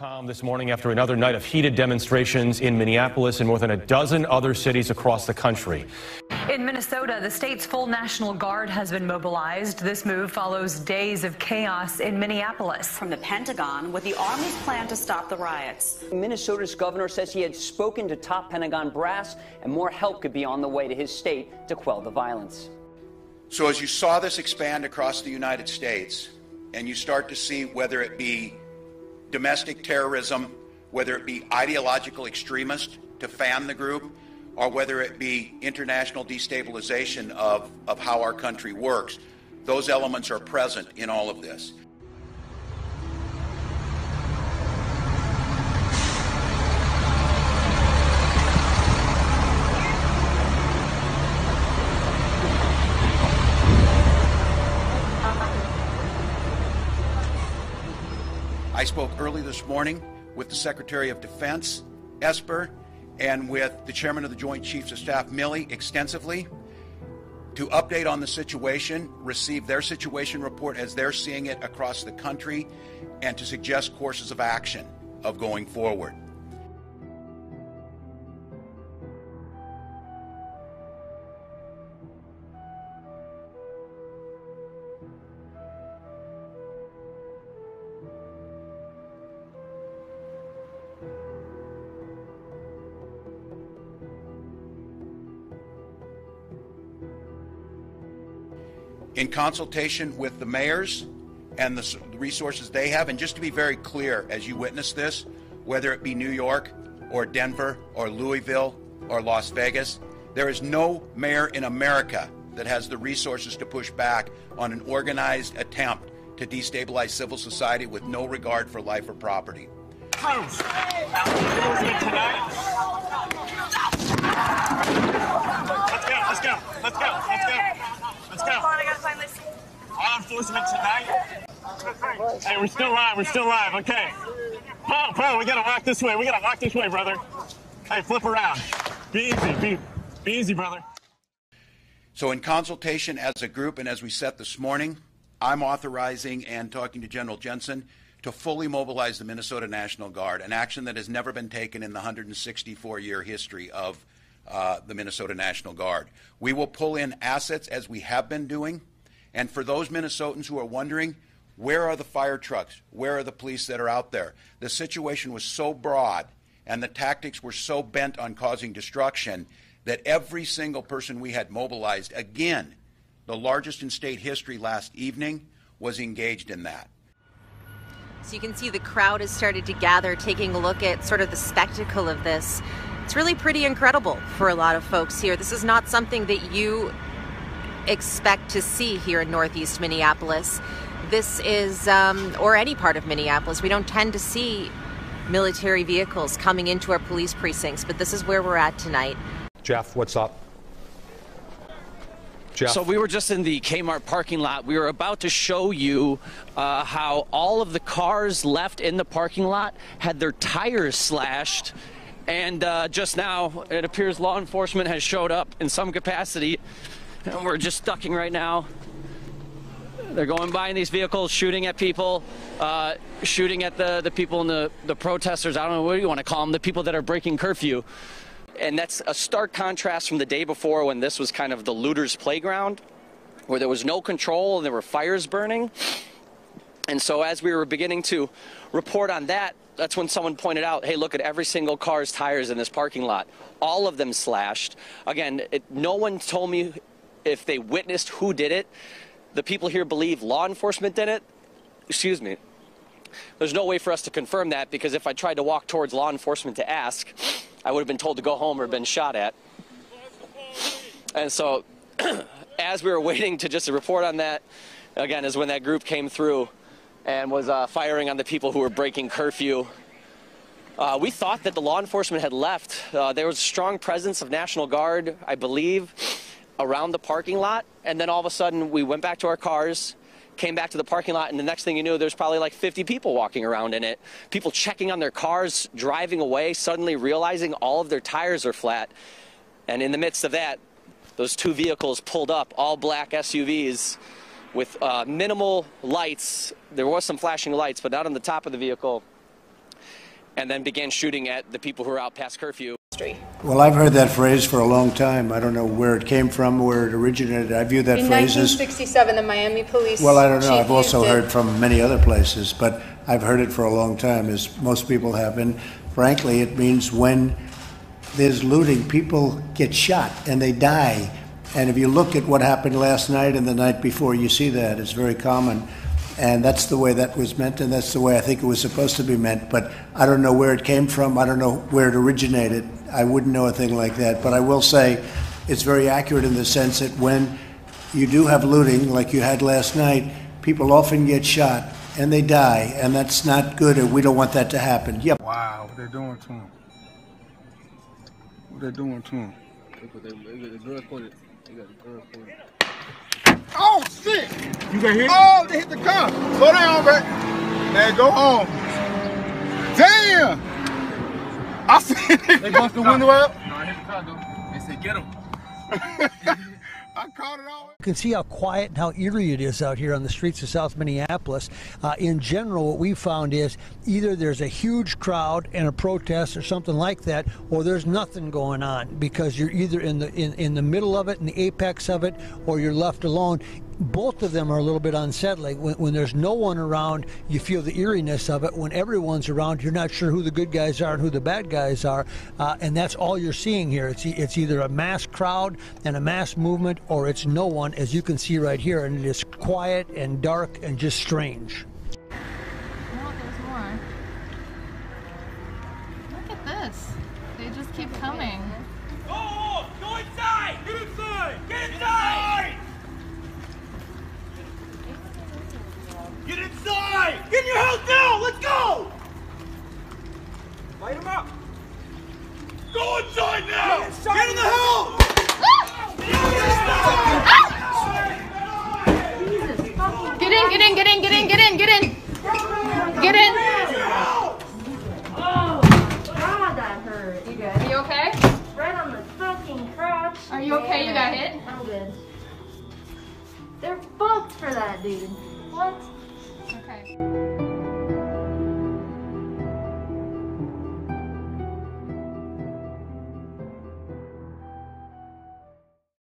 Calm this morning after another night of heated demonstrations in Minneapolis and more than a dozen other cities across the country. In Minnesota, the state's full National Guard has been mobilized. This move follows days of chaos in Minneapolis. From the Pentagon, with the Army's plan to stop the riots. Minnesota's governor says he had spoken to top Pentagon brass and more help could be on the way to his state to quell the violence. So as you saw this expand across the United States, and you start to see whether it be domestic terrorism, whether it be ideological extremists to fan the group, or whether it be international destabilization of how our country works, those elements are present in all of this. I spoke early this morning with the Secretary of Defense, Esper, and with the Chairman of the Joint Chiefs of Staff, Milley, extensively to update on the situation, receive their situation report as they're seeing it across the country, and to suggest courses of action of going forward. In consultation with the mayors and the resources they have, and just to be very clear as you witness this, whether it be New York or Denver or Louisville or Las Vegas, there is no mayor in America that has the resources to push back on an organized attempt to destabilize civil society with no regard for life or property. Let's go. I gotta find this. Law enforcement tonight. Hey, we're still live, okay. Paul, we gotta walk this way, brother. Hey, flip around. Be easy, brother. So in consultation as a group and as we set this morning, I'm authorizing and talking to General Jensen to fully mobilize the Minnesota National Guard, an action that has never been taken in the 164-year history of the Minnesota National Guard. We will pull in assets as we have been doing, and for those Minnesotans who are wondering, where are the fire trucks? Where are the police that are out there? The situation was so broad and the tactics were so bent on causing destruction that every single person we had mobilized, again, the largest in state history last evening, was engaged in that. So you can see the crowd has started to gather, taking a look at sort of the spectacle of this. It's really pretty incredible for a lot of folks here. This is not something that you expect to see here in Northeast Minneapolis. This is, or any part of Minneapolis. We don't tend to see military vehicles coming into our police precincts, but this is where we're at tonight. Jeff, what's up? Jeff. So we were just in the Kmart parking lot. We were about to show you how all of the cars left in the parking lot had their tires slashed. And just now, it appears law enforcement has showed up in some capacity, and we're just ducking right now. They're going by in these vehicles, shooting at people, shooting at the people in the protesters. I don't know what you want to call them, the people that are breaking curfew. And that's a stark contrast from the day before when this was kind of the looters' playground, where there was no control and there were fires burning. And so as we were beginning to report on that, that's when someone pointed out, hey, look at every single car's tires in this parking lot. All of them slashed. Again, no one told me if they witnessed who did it. The people here believe law enforcement did it. Excuse me. There's no way for us to confirm that, because if I tried to walk towards law enforcement to ask, I would have been told to go home or been shot at. And so as we were waiting to just report on that, again, is when that group came through and was firing on the people who were breaking curfew. We thought that the law enforcement had left. There was a strong presence of National Guard, I believe, around the parking lot. And then all of a sudden, we went back to our cars, came back to the parking lot, and the next thing you knew, there's probably like 50 people walking around in it. People checking on their cars, driving away, suddenly realizing all of their tires are flat. And in the midst of that, those two vehicles pulled up, all black SUVs with minimal lights. There was some flashing lights, but not on the top of the vehicle. and then began shooting at the people who were out past curfew. Well, I've heard that phrase for a long time. I don't know where it came from, where it originated. I view that phrase as... In 1967, the Miami police... Well, I don't know. I've also heard from many other places, but I've heard it for a long time, as most people have. And frankly, it means when there's looting, people get shot and they die. And if you look at what happened last night and the night before, you see that. It's very common. And that's the way that was meant, and that's the way I think it was supposed to be meant. But I don't know where it came from. I don't know where it originated. I wouldn't know a thing like that. But I will say it's very accurate in the sense that when you do have looting, like you had last night, people often get shot and they die, and that's not good, and we don't want that to happen. Yep. Wow, what they're doing to him. What they're doing to him. Oh, shit! You got hit? Oh, they hit the car. Slow down, bro. Man, go home. Damn! I see they bust the window out? No, I hit the car, though. They said, get him. I caught it all. You can see how quiet and how eerie it is out here on the streets of South Minneapolis. In general, what we found is either there's a huge crowd and a protest or something like that, or there's nothing going on, because you're either in the middle of it, in the apex of it, or you're left alone. Both of them are a little bit unsettling. When there's no one around, you feel the eeriness of it. When everyone's around, you're not sure who the good guys are and who the bad guys are, and that's all you're seeing here. It's either a mass crowd and a mass movement, or it's no one, as you can see right here, and it is quiet and dark and just strange. No, there's more. Look at this. They just keep coming. Go! Go inside! Get inside! Get inside! Get inside! Get in your house now! Let's go! Light him up! Go inside now! Get in the house! Get in, get in, get in, get in, get in, get in! Get in! Oh, God, that hurt. You good? Are you okay? Right on the fucking crotch. Are you okay? You got hit? I'm good. They're fucked for that, dude. What? Okay.